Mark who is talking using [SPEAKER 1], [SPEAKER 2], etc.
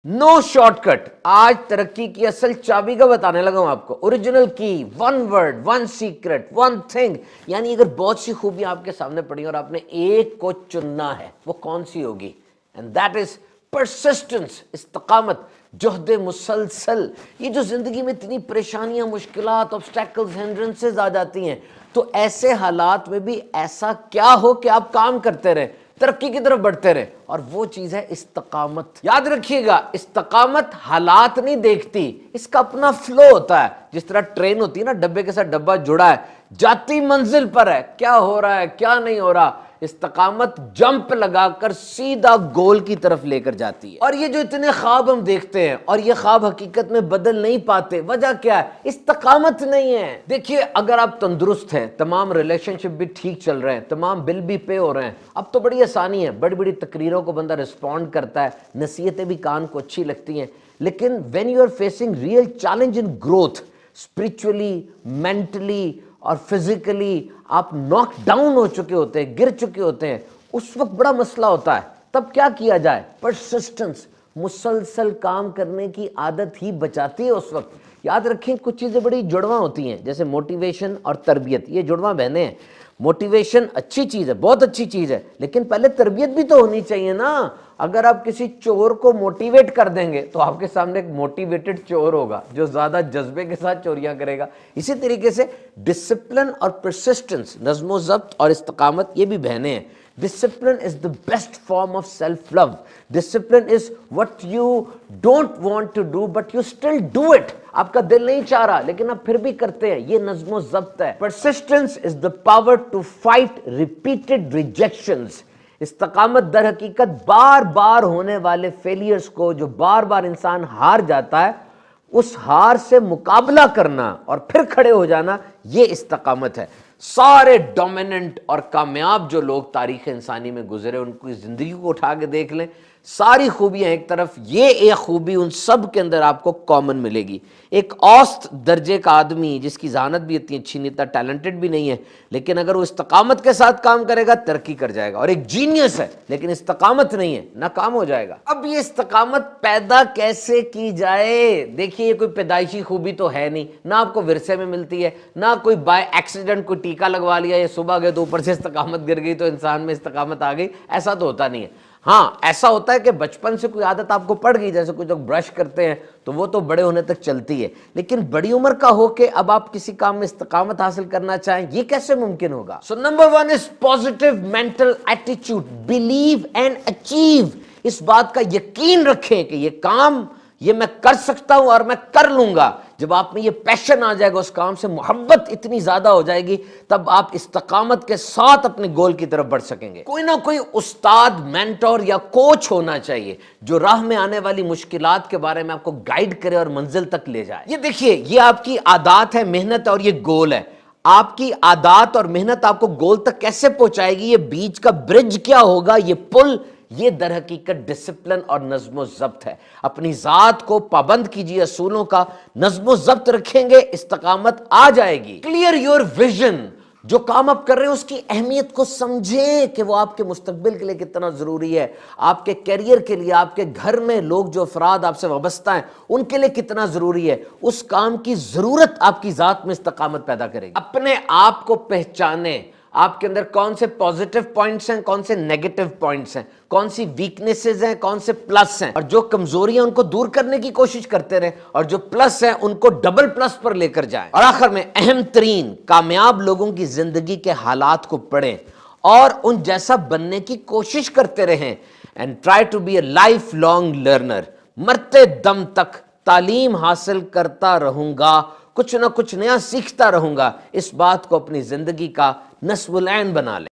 [SPEAKER 1] No shortcut. आज तरक्की की असल चाबी का बताने लगा हूं आपको। ओरिजिनल की, one word, one secret, one thing. यानी अगर बहुत सी खूबियां आपके सामने पड़ी और आपने एक को चुनना है, वो कौन सी होगी? एंड दैट इज परसिस्टेंस, इस्तकामत, जुहद मुसलसल। ये जो जिंदगी में इतनी परेशानियां, मुश्किलात, ऑब्स्टेकल्स, हिंड्रेंसेस आ जाती हैं, तो ऐसे हालात में भी ऐसा क्या हो कि आप काम करते रहे, तरक्की की तरफ बढ़ते रहे, और वो चीज है इस्तकामत। याद रखिएगा, इस्तकामत हालात नहीं देखती, इसका अपना फ्लो होता है। जिस तरह ट्रेन होती है ना, डब्बे के साथ डब्बा जुड़ा है, जाती मंजिल पर है, क्या हो रहा है क्या नहीं हो रहा। इस्तकामत जंप लगाकर सीधा गोल की तरफ लेकर जाती है। और ये जो इतने ख्वाब हम देखते हैं और ये ख्वाब हकीकत में बदल नहीं पाते, वजह क्या है? इस्तकामत नहीं है। देखिए, अगर आप तंदुरुस्त हैं, तमाम रिलेशनशिप भी ठीक चल रहे हैं, तमाम बिल भी पे हो रहे हैं, अब तो बड़ी आसानी है, बड़ी बड़ी तकरीरों को बंदा रिस्पॉन्ड करता है, नसीहतें भी कान को अच्छी लगती हैं। लेकिन when you are facing real challenge in growth, spiritually, mentally और फिजिकली आप नॉक डाउन हो चुके होते हैं, गिर चुके होते हैं, उस वक्त बड़ा मसला होता है। तब क्या किया जाए? परसिस्टेंस, मुसलसल काम करने की आदत ही बचाती है उस वक्त। याद रखें, कुछ चीज़ें बड़ी जुड़वा होती हैं, जैसे मोटिवेशन और तरबियत, ये जुड़वा बहनें हैं। मोटिवेशन अच्छी चीज़ है, बहुत अच्छी चीज़ है, लेकिन पहले तरबियत भी तो होनी चाहिए ना। अगर आप किसी चोर को मोटिवेट कर देंगे तो आपके सामने एक मोटिवेटेड चोर होगा जो ज़्यादा जज्बे के साथ चोरियां करेगा। इसी तरीके से डिसिप्लिन और परसिस्टेंस, नज़्म ज़ब्त और इस्तकामत, ये भी बहनें हैं। Discipline is the best form of self-love. Discipline is what you don't want to do but you still do it. आपका दिल नहीं चाह रहा लेकिन आप फिर भी करते हैं, ये नज़्म ज़ब्त है। Persistence is the power to fight repeated rejections. इस्तकामत दर हकीकत बार बार होने वाले फेलियर्स को, जो बार बार इंसान हार जाता है, उस हार से मुकाबला करना और फिर खड़े हो जाना, ये इस्तकामत है। सारे डोमिनेंट और कामयाब जो लोग तारीख इंसानी में गुजरे, उनकी ज़िंदगी को उठा के देख लें, सारी खूबियां एक तरफ, ये एक खूबी उन सब के अंदर आपको कॉमन मिलेगी। एक औसत दर्जे का आदमी जिसकी ज़हानत भी इतनी अच्छी नहीं, इतना टैलेंटेड भी नहीं है, लेकिन अगर वो इस्तकामत के साथ काम करेगा तरक्की कर जाएगा। और एक जीनियस है लेकिन इस्तकामत नहीं है, नाकाम हो जाएगा। अब ये इस्तकामत पैदा कैसे की जाए? देखिए, ये कोई पैदाइशी खूबी तो है नहीं, ना आपको विरसे में मिलती है, ना कोई बाय एक्सीडेंट कोई टीका लगवा लिया, ये सुबह गए तो ऊपर से इस्तकामत गिर गई तो इंसान में इस्तकामत आ गई, ऐसा तो होता नहीं है। हाँ, ऐसा होता है कि बचपन से कोई आदत आपको पड़ गई, जैसे कुछ लोग ब्रश करते हैं तो वो तो बड़े होने तक चलती है, लेकिन बड़ी उम्र का हो के अब आप किसी काम में इस्तकामत हासिल करना चाहें, ये कैसे मुमकिन होगा? So number 1 is positive mental attitude, believe and achieve. इस बात का यकीन रखें कि ये काम ये मैं कर सकता हूं और मैं कर लूंगा। जब आप में ये पैशन आ जाएगा, उस काम से मोहब्बत इतनी ज्यादा हो जाएगी, तब आप इस्तकामत के साथ अपने गोल की तरफ बढ़ सकेंगे। कोई ना कोई उस्ताद, मेंटोर या कोच होना चाहिए जो राह में आने वाली मुश्किलात के बारे में आपको गाइड करे और मंजिल तक ले जाए। ये देखिए, ये आपकी आदत है, मेहनत, और ये गोल है। आपकी आदत और मेहनत आपको गोल तक कैसे पहुंचाएगी? ये बीच का ब्रिज क्या होगा, ये पुल, ये दर हकीकत डिसिप्लिन और नज़्म ज़ब्त है। अपनी ज़ात को पाबंद कीजिए, असूलों का नज़्म ज़ब्त रखेंगे, इस्तकामत आ जाएगी। क्लियर योर विजन, जो काम आप कर रहे हैं उसकी अहमियत को समझें कि वो आपके मुस्तकबिल के लिए कितना ज़रूरी है, आपके कैरियर के लिए, आपके घर में लोग जो अफराद आपसे वाबस्ता हैं उनके लिए कितना ज़रूरी है। उस काम की ज़रूरत आपकी ज़ात में इस्तकामत पैदा करेगी। अपने आप को पहचाने, आपके अंदर कौन से पॉजिटिव पॉइंट्स हैं, कौन से नेगेटिव पॉइंट्स हैं, कौन सी वीकनेसेस हैं, कौन से प्लस हैं, और जो कमजोरियां उनको दूर करने की कोशिश करते रहे, और जो प्लस हैं उनको डबल प्लस पर लेकर जाएं। और आखिर में अहम तरीन, कामयाब लोगों की जिंदगी के हालात को पढ़ें और उन जैसा बनने की कोशिश करते रहें। And try to be a life long learner. मरते दम तक तालीम हासिल करता रहूंगा, कुछ ना कुछ नया सीखता रहूंगा, इस बात को अपनी जिंदगी का नस्बुल ऐन बना लें।